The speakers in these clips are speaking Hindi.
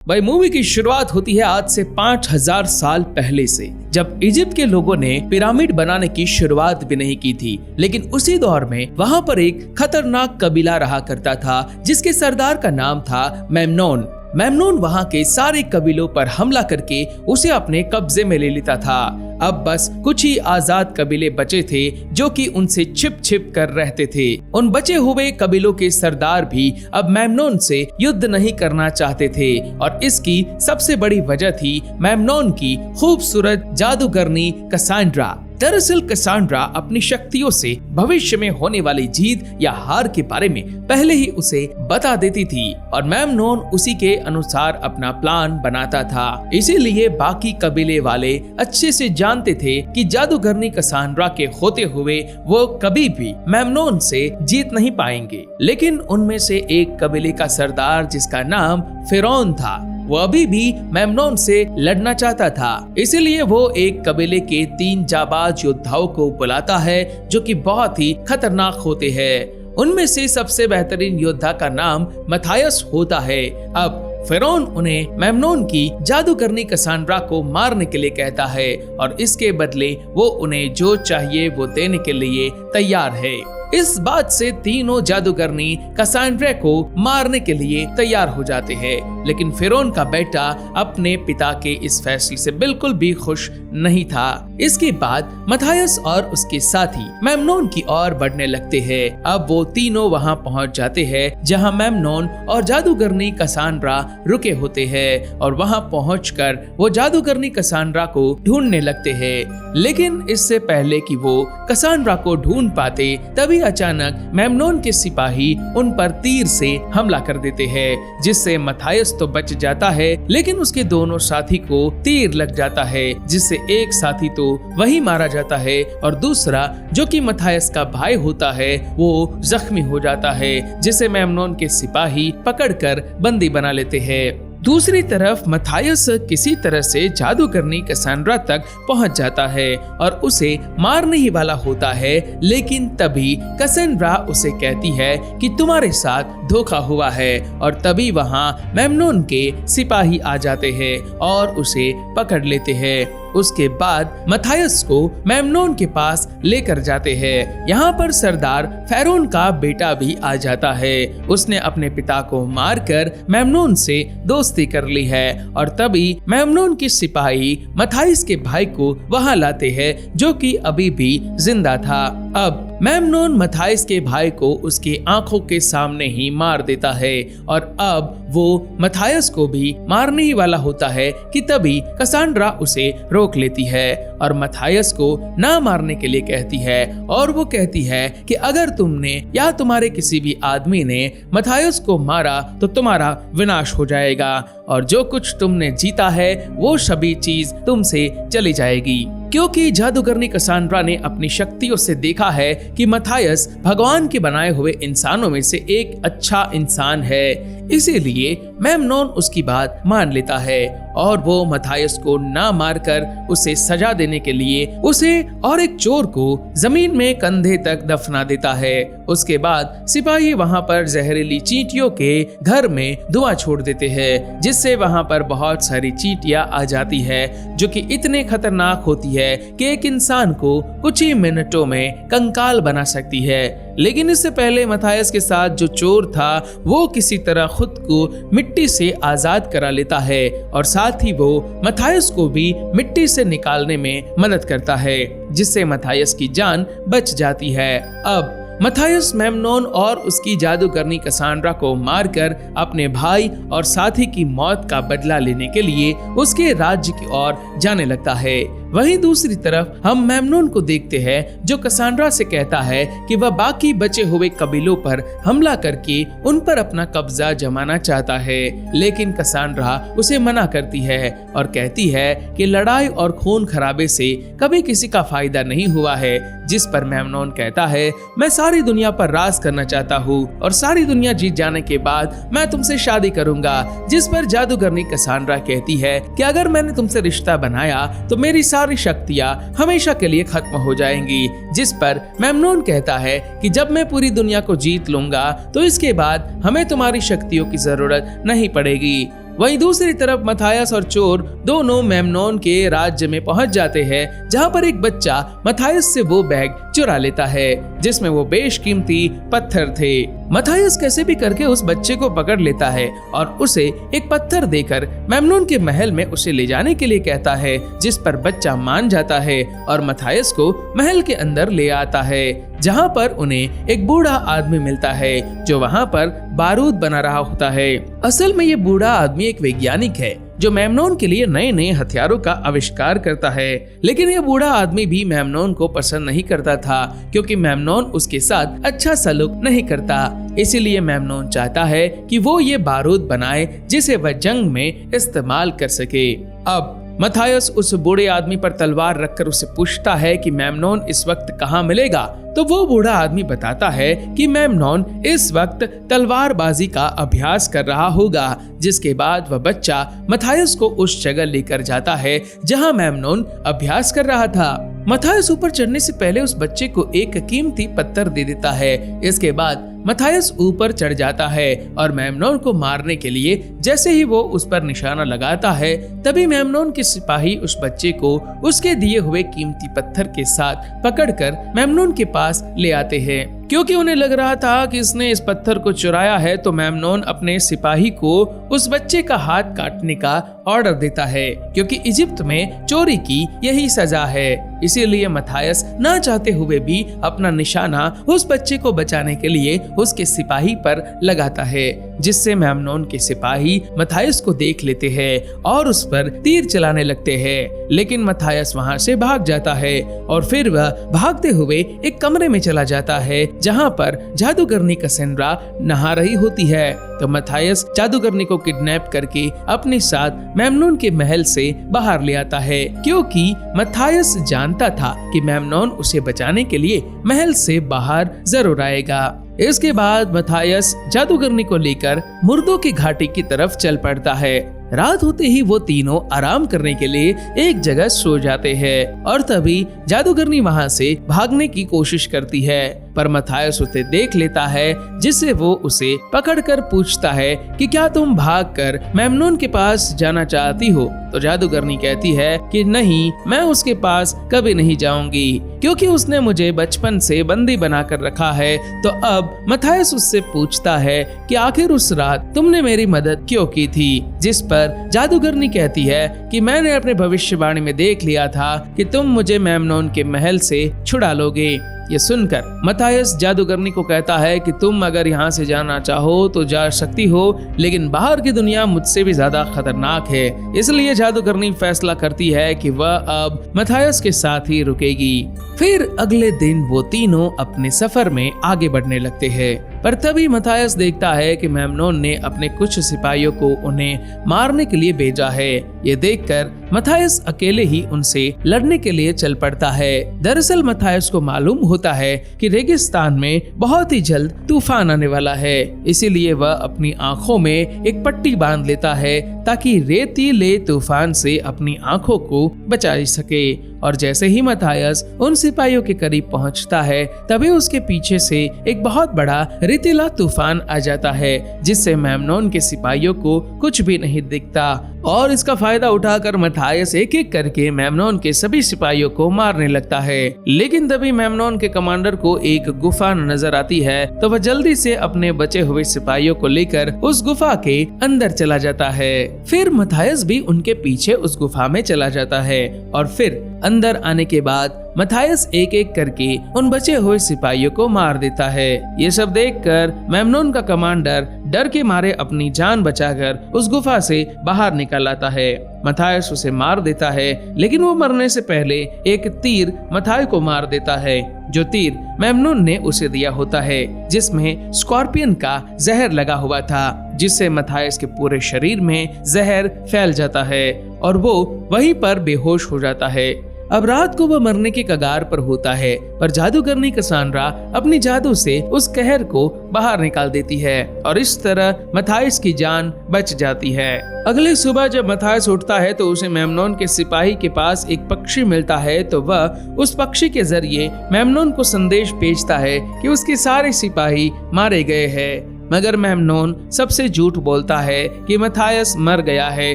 भाई मूवी की शुरुआत होती है आज से 5000 साल पहले से, जब इजिप्ट के लोगों ने पिरामिड बनाने की शुरुआत भी नहीं की थी। लेकिन उसी दौर में वहां पर एक खतरनाक कबीला रहा करता था जिसके सरदार का नाम था मेमनोन। मेमनोन वहां के सारे कबीलों पर हमला करके उसे अपने कब्जे में ले लेता था। अब बस कुछ ही आजाद कबीले बचे थे जो कि उनसे छिप छिप कर रहते थे। उन बचे हुए कबीलों के सरदार भी अब मेमनोन से युद्ध नहीं करना चाहते थे और इसकी सबसे बड़ी वजह थी मेमनोन की खूबसूरत जादूगरनी कसांड्रा। दरअसल कसांड्रा अपनी शक्तियों से भविष्य में होने वाली जीत या हार के बारे में पहले ही उसे बता देती थी और मेमनोन उसी के अनुसार अपना प्लान बनाता था। इसीलिए बाकी कबीले वाले अच्छे से जानते थे कि जादूगरनी कसांड्रा के होते हुए वो कभी भी मेमनोन से जीत नहीं पाएंगे। लेकिन उनमें से एक कबीले का सरदार जिसका नाम फिरौन था, वो अभी भी मेमनोन से लड़ना चाहता था। इसीलिए वो एक कबीले के 3 जाबाज योद्धाओं को बुलाता है जो कि बहुत ही खतरनाक होते हैं। उनमें से सबसे बेहतरीन योद्धा का नाम मथायस होता है। अब फिरौन उन्हें मेमनोन की जादूगरनी कसांड्रा को मारने के लिए कहता है और इसके बदले वो उन्हें जो चाहिए वो देने के लिए तैयार है। इस बात से तीनों जादूगरनी कसांड्रा को मारने के लिए तैयार हो जाते हैं। लेकिन फिरौन का बेटा अपने पिता के इस फैसले से बिल्कुल भी खुश नहीं था। इसके बाद मथायस और उसके साथी मेमनोन की ओर बढ़ने लगते हैं। अब वो तीनों वहां पहुंच जाते हैं जहां मेमनोन और जादूगरनी कसांड्रा रुके होते हैं और वहां पहुंचकर वो जादूगरनी कसांड्रा को ढूंढने लगते हैं। लेकिन इससे पहले कि वो कसांड्रा को ढूंढ पाते तभी अचानक मेमनोन के सिपाही उन पर तीर से हमला कर देते हैं, जिससे मथायस तो बच जाता है लेकिन उसके दोनों साथी को तीर लग जाता है, जिससे एक साथी तो वही मारा जाता है और दूसरा जो कि मथायस का भाई होता है वो जख्मी हो जाता है, जिसे मेमनोन के सिपाही पकड़कर बंदी बना लेते हैं। दूसरी तरफ मथायस किसी तरह से जादूगरनी कसांड्रा तक पहुंच जाता है और उसे मारने ही वाला होता है। लेकिन तभी कसांड्रा उसे कहती है कि तुम्हारे साथ धोखा हुआ है और तभी वहां मेमनोन के सिपाही आ जाते हैं और उसे पकड़ लेते हैं। उसके बाद मथायस को मेमनोन के पास लेकर जाते हैं। यहाँ पर सरदार फेरोन का बेटा भी आ जाता है। उसने अपने पिता को मारकर मेमनोन से दोस्ती कर ली है और तभी मेमनोन के सिपाही मथायस के भाई को वहां लाते हैं जो कि अभी भी जिंदा था। अब मेमनोन मथायस के भाई को उसकी आंखों के सामने ही मार देता है और अब वो मथायस को भी मारने ही वाला होता है कि तभी कसांड्रा उसे रोक लेती है और मथायस को ना मारने के लिए कहती है और वो कहती है कि अगर तुमने या तुम्हारे किसी भी आदमी ने मथायस को मारा तो तुम्हारा विनाश हो जाएगा और जो कुछ तुमने जीता है वो सभी चीज तुमसे चली जाएगी। क्योंकि जादूगरनी कसांड्रा ने अपनी शक्तियों से देखा है कि मथायस भगवान के बनाए हुए इंसानों में से एक अच्छा इंसान है, इसीलिए मेमनोन उसकी बात मान लेता है और वो मथायस को ना मारकर उसे सजा देने के लिए उसे और एक चोर को जमीन में कंधे तक दफना देता है। उसके बाद सिपाही वहां पर जहरीली चींटियों के घर में धुआं छोड़ देते हैं, जिससे वहां पर बहुत सारी चींटियां आ जाती है जो कि इतने खतरनाक होती है कि एक इंसान को कुछ ही मिनटों में कंकाल बना सकती है। लेकिन इससे पहले मथायस के साथ जो चोर था वो किसी तरह खुद को मिट्टी से आजाद करा लेता है और साथ ही वो मथायस को भी मिट्टी से निकालने में मदद करता है, जिससे मथायस की जान बच जाती है। अब मथायस मेमनोन और उसकी जादूगरनी कसांड्रा को मारकर अपने भाई और साथी की मौत का बदला लेने के लिए उसके राज्य की ओर जाने लगता है। वहीं दूसरी तरफ हम मेमनोन को देखते हैं जो कसांड्रा से कहता है कि वह बाकी बचे हुए कबीलों पर हमला करके उन पर अपना कब्जा जमाना चाहता है। लेकिन कसांड्रा उसे मना करती है और कहती है कि लड़ाई और खून खराबे से कभी किसी का फायदा नहीं हुआ है, जिस पर मेमनोन कहता है मैं सारी दुनिया पर राज करना चाहता हूँ और सारी दुनिया जीत जाने के बाद मैं तुमसे शादी करूंगा। जिस पर जादूगरनी कसांड्रा कहती है कि अगर मैंने तुमसे रिश्ता बनाया तो मेरी सारी शक्तियां हमेशा के लिए खत्म हो जाएंगी। जिस पर मेमनोन कहता है कि जब मैं पूरी दुनिया को जीत लूंगा तो इसके बाद हमें तुम्हारी शक्तियों की जरूरत नहीं पड़ेगी। वहीं दूसरी तरफ मथायस और चोर दोनों मेमनोन के राज्य में पहुंच जाते हैं, जहां पर एक बच्चा मथायस से वो बैग चुरा लेता है जिसमें वो बेशकीमती पत्थर थे। मथायस कैसे भी करके उस बच्चे को पकड़ लेता है और उसे एक पत्थर देकर मेमनोन के महल में उसे ले जाने के लिए कहता है, जिस पर बच्चा मान जाता है और मथायस को महल के अंदर ले आता है, जहां पर उन्हें एक बूढ़ा आदमी मिलता है जो वहां पर बारूद बना रहा होता है। असल में ये बूढ़ा आदमी एक वैज्ञानिक है जो मेमनोन के लिए नए नए हथियारों का आविष्कार करता है, लेकिन ये बूढ़ा आदमी भी मेमनोन को पसंद नहीं करता था क्योंकि मेमनोन उसके साथ अच्छा सलूक नहीं करता। इसीलिए मेमनोन चाहता है कि वो ये बारूद बनाए जिसे वह जंग में इस्तेमाल कर सके। अब मथायस उस बूढ़े आदमी पर तलवार रखकर उसे पूछता है कि मेमनोन इस वक्त कहाँ मिलेगा, तो वो बूढ़ा आदमी बताता है कि मेमनोन इस वक्त तलवारबाजी का अभ्यास कर रहा होगा। जिसके बाद वह बच्चा मथायस को उस जगह लेकर जाता है जहां मेमनोन अभ्यास कर रहा था। मथायस ऊपर चढ़ने से पहले उस बच्चे को एक कीमती पत्थर दे देता है। इसके बाद मथायस ऊपर चढ़ जाता है और मेमनोन को मारने के लिए जैसे ही वो उस पर निशाना लगाता है, तभी मेमनोन के सिपाही उस बच्चे को उसके दिए हुए कीमती पत्थर के साथ पकड़कर मेमनोन के पास ले आते हैं। क्योंकि उन्हें लग रहा था कि इसने इस पत्थर को चुराया है, तो मेमनोन अपने सिपाही को उस बच्चे का हाथ काटने का ऑर्डर देता है, क्योंकि इजिप्ट में चोरी की यही सजा है। इसीलिए मथायस ना चाहते हुए भी अपना निशाना उस बच्चे को बचाने के लिए उसके सिपाही पर लगाता है, जिससे मेमनोन के सिपाही मथायस को देख लेते हैं और उस पर तीर चलाने लगते हैं। लेकिन मथायस वहां से भाग जाता है और फिर वह भागते हुए एक कमरे में चला जाता है जहां पर जादूगरनी कैसेंड्रा नहा रही होती है। तो मथायस जादूगरनी को किडनैप करके अपने साथ मेमनोन के महल से बाहर ले आता है, क्योंकि मथायस जानता था कि मेमनोन उसे बचाने के लिए महल से बाहर जरूर आएगा। इसके बाद मथायस जादूगरनी को लेकर मुर्दों की घाटी की तरफ चल पड़ता है। रात होते ही वो तीनों आराम करने के लिए एक जगह सो जाते हैं और तभी जादूगरनी वहां से भागने की कोशिश करती है, पर मथायस उसे देख लेता है, जिससे वो उसे पकड़कर पूछता है कि क्या तुम भागकर मेमनोन के पास जाना चाहती हो। तो जादूगरनी कहती है कि नहीं, मैं उसके पास कभी नहीं जाऊंगी क्योंकि उसने मुझे बचपन से बंदी बनाकर रखा है। तो अब मथायस उससे पूछता है कि आखिर उस रात तुमने मेरी मदद क्यों की थी, जिस पर जादूगरनी कहती है कि मैंने अपने भविष्यवाणी में देख लिया था कि तुम मुझे मेमनोन के महल से छुड़ा लोगे। ये सुनकर मथायस जादूगरनी को कहता है कि तुम अगर यहाँ से जाना चाहो तो जा सकती हो, लेकिन बाहर की दुनिया मुझसे भी ज्यादा खतरनाक है। इसलिए जादूगरनी फैसला करती है कि वह अब मथायस के साथ ही रुकेगी। फिर अगले दिन वो तीनों अपने सफर में आगे बढ़ने लगते हैं, पर तभी मथायस देखता है कि मेमनोन ने अपने कुछ सिपाहियों को उन्हें मारने के लिए भेजा है। ये देखकर मथायस अकेले ही उनसे लड़ने के लिए चल पड़ता है। दरअसल मथायस को मालूम होता है कि रेगिस्तान में बहुत ही जल्द तूफान आने वाला है, इसीलिए वह अपनी आंखों में एक पट्टी बांध लेता है ताकि रेतीले तूफान से अपनी आंखों को बचा सके। और जैसे ही मथायस उन सिपाहियों के करीब पहुंचता है, तभी उसके पीछे से एक बहुत बड़ा रेतीला तूफान आ जाता है, जिससे मेमनोन के सिपाहियों को कुछ भी नहीं दिखता। और इसका फायदा उठाकर मथायस एक एक करके मेमनोन के सभी सिपाहियों को मारने लगता है। लेकिन तभी मेमनोन के कमांडर को एक गुफा नजर आती है, तो वह जल्दी से अपने बचे हुए सिपाहियों को लेकर उस गुफा के अंदर चला जाता है। फिर मथायस भी उनके पीछे उस गुफा में चला जाता है और फिर अंदर आने के बाद मथायस एक एक करके उन बचे हुए सिपाहियों को मार देता है। ये सब देखकर मेमनोन का कमांडर डर के मारे अपनी जान बचाकर उस गुफा से बाहर निकल आता है। मथायस उसे मार देता है, लेकिन वो मरने से पहले एक तीर मथायस को मार देता है, जो तीर मेमनोन ने उसे दिया होता है, जिसमें स्कॉर्पियन का जहर लगा हुआ था, जिससे मथायस के पूरे शरीर में जहर फैल जाता है और वो वहीं पर बेहोश हो जाता है। अब रात को वह मरने के कगार पर होता है, पर जादूगरनी कैसेंड्रा अपनी जादू से उस कहर को बाहर निकाल देती है और इस तरह मथायस की जान बच जाती है। अगले सुबह जब मथायस उठता है तो उसे मेमनोन के सिपाही के पास एक पक्षी मिलता है, तो वह उस पक्षी के जरिए मेमनोन को संदेश भेजता है कि उसके सारे सिपाही मारे गए हैं। मगर मेमनोन सबसे झूठ बोलता है कि मथायस मर गया है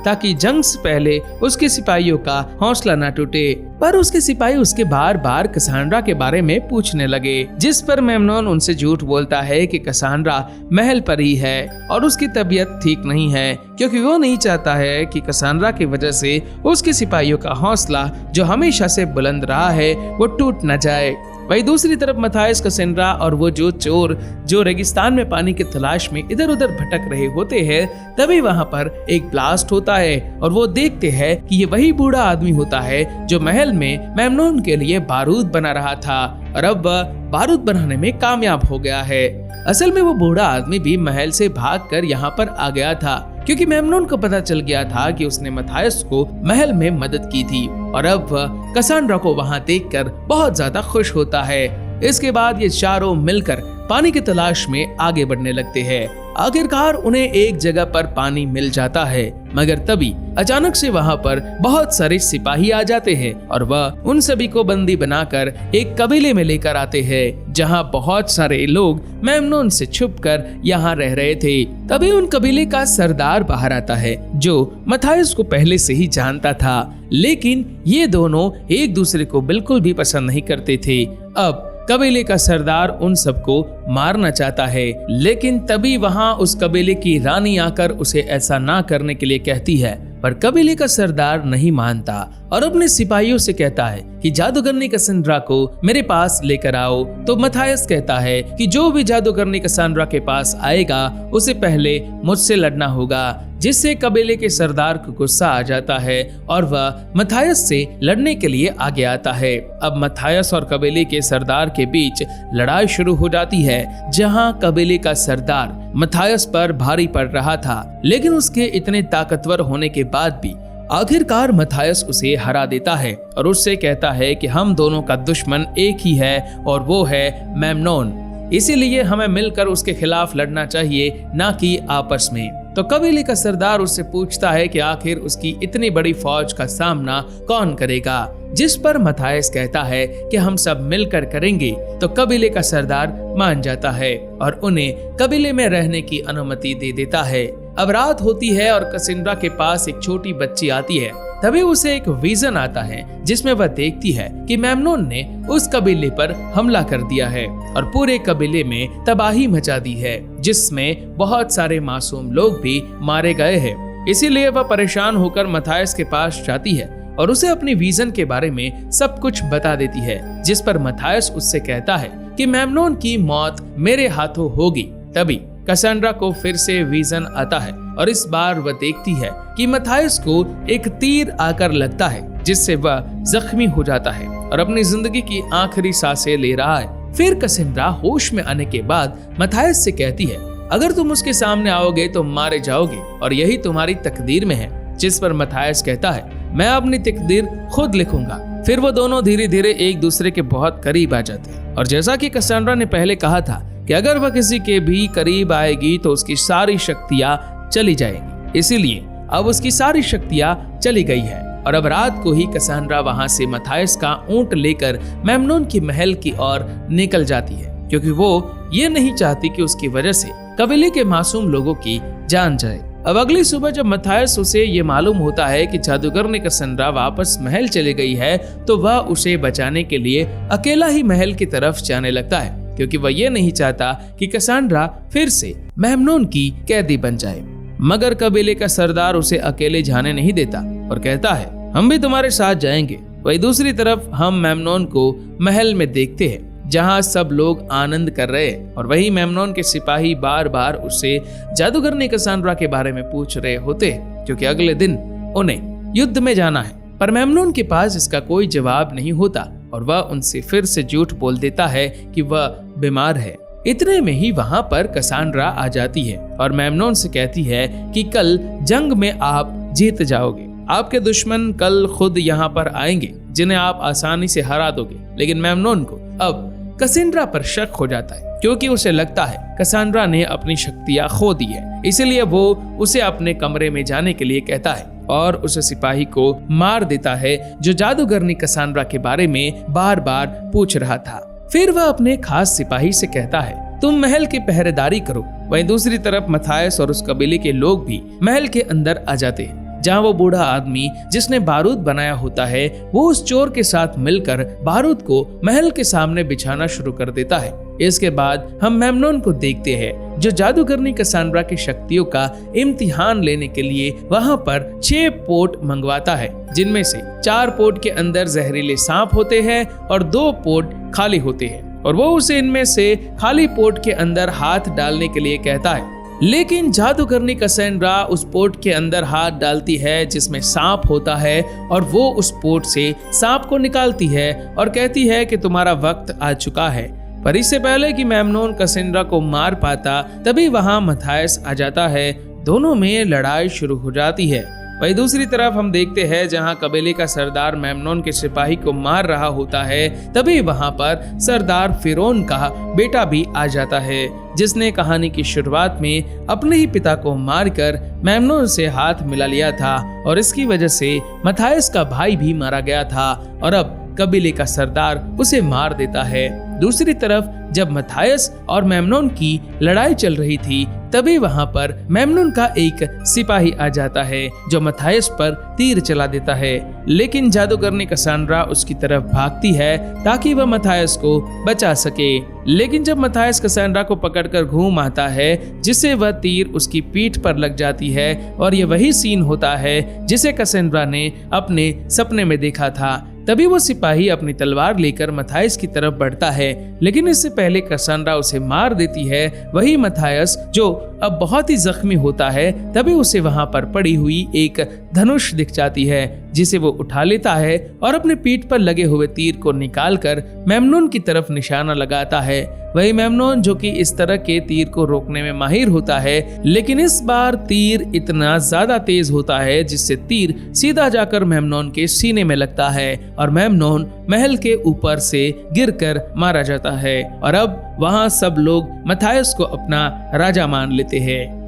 ताकि जंग से पहले उसके सिपाहियों का हौसला न टूटे। पर उसके सिपाही उसके बार बार कसांड्रा के बारे में पूछने लगे, जिस पर मेमनोन उनसे झूठ बोलता है कि कसांड्रा महल पर ही है और उसकी तबीयत ठीक नहीं है, क्योंकि वो नहीं चाहता है कि कसांड्रा की वजह से उसके सिपाहियों का हौसला जो हमेशा से बुलंद रहा है वो टूट न जाए। वही दूसरी तरफ मथायस, कसेंड्रा और वो जो चोर जो रेगिस्तान में पानी की तलाश में इधर उधर भटक रहे होते हैं, तभी वहां पर एक ब्लास्ट होता है और वो देखते हैं कि ये वही बूढ़ा आदमी होता है जो महल में मेमनोन के लिए बारूद बना रहा था और अब वह बारूद बनाने में कामयाब हो गया है। असल में वो बूढ़ा आदमी भी महल से भागकर यहाँ पर आ गया था, क्योंकि मेमनोन को पता चल गया था कि उसने मथायस को महल में मदद की थी और अब वह कसांड्रा को वहां देखकर बहुत ज्यादा खुश होता है। इसके बाद ये चारों मिलकर पानी की तलाश में आगे बढ़ने लगते हैं। आखिरकार उन्हें एक जगह पर पानी मिल जाता है, मगर तभी अचानक से वहां पर बहुत सारे सिपाही आ जाते हैं और वह उन सभी को बंदी बनाकर एक कबीले में लेकर आते हैं, जहां बहुत सारे लोग मेमनोन से छुपकर यहाँ रह रहे थे। तभी उन कबीले का सरदार बाहर आता है जो मथायस को पहले से ही जानता था, लेकिन ये दोनों एक दूसरे को बिल्कुल भी पसंद नहीं करते थे। अब कबीले का सरदार उन सबको मारना चाहता है, लेकिन तभी वहां उस कबीले की रानी आकर उसे ऐसा ना करने के लिए कहती है, पर कबीले का सरदार नहीं मानता और अपने सिपाहियों से कहता है कि जादूगरनी कसांड्रा को मेरे पास लेकर आओ। तो मथायस कहता है कि जो भी जादूगरनी कसांड्रा के पास आएगा उसे पहले मुझसे लड़ना होगा, जिससे कबीले के सरदार को गुस्सा आ जाता है और वह मथायस से लड़ने के लिए आगे आता है। अब मथायस और कबीले के सरदार के बीच लड़ाई शुरू हो जाती है, जहां कबीले का सरदार मथायस पर भारी पड़ रहा था, लेकिन उसके इतने ताकतवर होने के बाद भी आखिरकार मथायस उसे हरा देता है और उससे कहता है कि हम दोनों का दुश्मन एक ही है और वो है मेमनोन, इसीलिए हमें मिलकर उसके खिलाफ लड़ना चाहिए, ना कि आपस में। तो कबीले का सरदार उससे पूछता है कि आखिर उसकी इतनी बड़ी फौज का सामना कौन करेगा, जिस पर मथायस कहता है कि हम सब मिलकर करेंगे। तो कबीले का सरदार मान जाता है और उन्हें कबीले में रहने की अनुमति दे देता है। अब रात होती है और कसेंड्रा के पास एक छोटी बच्ची आती है। तभी उसे एक विजन आता है जिसमें वह देखती है कि मेमनोन ने उस कबीले पर हमला कर दिया है और पूरे कबीले में तबाही मचा दी है, जिसमें बहुत सारे मासूम लोग भी मारे गए हैं। इसीलिए वह परेशान होकर मथायस के पास जाती है और उसे अपनी विजन के बारे में सब कुछ बता देती है, जिस पर मथायस उससे कहता है कि मेमनोन की मौत मेरे हाथों होगी। तभी कसांड्रा को फिर से विजन आता है और इस बार वह देखती है कि मथायस को एक तीर आकर लगता है, जिससे वह जख्मी हो जाता है और अपनी जिंदगी की आखिरी सांसें ले रहा है। फिर कसांड्रा होश में आने के बाद मथायस से कहती है, अगर तुम उसके सामने आओगे तो मारे जाओगे और यही तुम्हारी तकदीर में है, जिस पर मथायस कहता है, मैं अपनी तकदीर खुद लिखूंगा। फिर वो दोनों धीरे धीरे एक दूसरे के बहुत करीब आ जाते हैं और जैसा कि कसांड्रा ने पहले कहा था कि अगर वह किसी के भी करीब आएगी तो उसकी सारी शक्तियां चली जाएंगी, इसीलिए अब उसकी सारी शक्तियां चली गई है। और अब रात को ही कसांड्रा वहां से मथायस का ऊंट लेकर मेमनोन की महल की ओर निकल जाती है, क्योंकि वो ये नहीं चाहती कि उसकी वजह से कबीले के मासूम लोगों की जान जाए। अब अगली सुबह जब मथायस उसे ये मालूम होता है कि जादूगरनी कसांड्रा वापस महल चली गई है, तो वह उसे बचाने के लिए अकेला ही महल की तरफ जाने लगता है, क्योंकि वह ये नहीं चाहता कि कसांड्रा फिर से मेमनोन की कैदी बन जाए। मगर कबीले का सरदार उसे अकेले जाने नहीं देता और कहता है, हम भी तुम्हारे साथ जाएंगे। वही दूसरी तरफ हम मेमनोन को महल में देखते हैं, जहां सब लोग आनंद कर रहे हैं और वही मेमनोन के सिपाही बार बार उससे जादूगरनी कसांड्रा के बारे में पूछ रहे होते हैं, क्योंकि अगले दिन उन्हें युद्ध में जाना है। पर मेमनोन के पास इसका कोई जवाब नहीं होता और वह उनसे फिर से झूठ बोल देता है कि वह बीमार है। इतने में ही वहां पर कसांड्रा आ जाती है और मेमनोन से कहती है कि कल जंग में आप जीत जाओगे। आपके दुश्मन कल खुद यहाँ पर आएंगे, जिन्हें आप आसानी से हरा दोगे। लेकिन मेमनोन को अब कसांड्रा पर शक हो जाता है, क्योंकि उसे लगता है कसांड्रा ने अपनी शक्तियां खो दी है। इसीलिए वो उसे अपने कमरे में जाने के लिए कहता है और उस सिपाही को मार देता है जो जादूगरनी कसांड्रा के बारे में बार बार पूछ रहा था। फिर वह अपने खास सिपाही से कहता है तुम महल की पहरेदारी करो। वहीं दूसरी तरफ मथायस और उस कबीले के लोग भी महल के अंदर आ जाते हैं, जहाँ वो बूढ़ा आदमी जिसने बारूद बनाया होता है वो उस चोर के साथ मिलकर बारूद को महल के सामने बिछाना शुरू कर देता है। इसके बाद हम मेमनोन को देखते हैं जो जादूगरनी कैसेंड्रा की शक्तियों का इम्तिहान लेने के लिए वहां पर 6 पोट मंगवाता है, जिनमें से 4 पोट के अंदर जहरीले सांप होते हैं और 2 पोट खाली होते हैं, और वो उसे इनमें से खाली पोट के अंदर हाथ डालने के लिए कहता है। लेकिन जादूगरनी कैसेंड्रा उस पोट के अंदर हाथ डालती है जिसमें सांप होता है, और वो उस पोट से सांप को निकालती है और कहती है कि तुम्हारा वक्त आ चुका है। पर इससे पहले कि मेमनोन कैसेंड्रा को मार पाता तभी वहां मथायस आ जाता है। दोनों में लड़ाई शुरू हो जाती है। वहीं दूसरी तरफ हम देखते हैं जहां कबीले का सरदार मेमनोन के सिपाही को मार रहा होता है, तभी वहां पर सरदार फिरौन का बेटा भी आ जाता है, जिसने कहानी की शुरुआत में अपने ही पिता को मारकर मेमनोन से हाथ मिला लिया था, और इसकी वजह से मथायस का भाई भी मारा गया था और अब कबीले का सरदार उसे मार देता है। दूसरी तरफ जब मथायस और मेमनोन की लड़ाई चल रही थी तभी वहां पर मेमनोन का एक सिपाही आ जाता है जो मथायस पर तीर चला देता है, लेकिन जादूगरनी कैसेंड्रा उसकी तरफ भागती है ताकि वह मथायस को बचा सके। लेकिन जब मथायस कैसेंड्रा को पकड़कर घूम आता है जिससे वह तीर उसकी पीठ पर लग जाती है, और ये वही सीन होता है जिसे कैसेंड्रा ने अपने सपने में देखा था। तभी वो सिपाही अपनी तलवार लेकर मथायस की तरफ बढ़ता है, लेकिन इससे पहले कैसेंड्रा उसे मार देती है। वही मथायस जो अब बहुत ही जख्मी होता है, तभी उसे वहां पर पड़ी हुई एक धनुष दिख जाती है जिसे वो उठा लेता है और अपने पीठ पर लगे हुए तीर को निकालकर मेमनोन की तरफ निशाना लगाता है। वही मेमनोन जो कि इस तरह के तीर को रोकने में माहिर होता है, लेकिन इस बार तीर इतना ज्यादा तेज होता है जिससे तीर सीधा जाकर मेमनोन के सीने में लगता है और मेमनोन महल के ऊपर से गिरकर मारा जाता है। और अब वहां सब लोग मथायस को अपना राजा मान लेते हैं।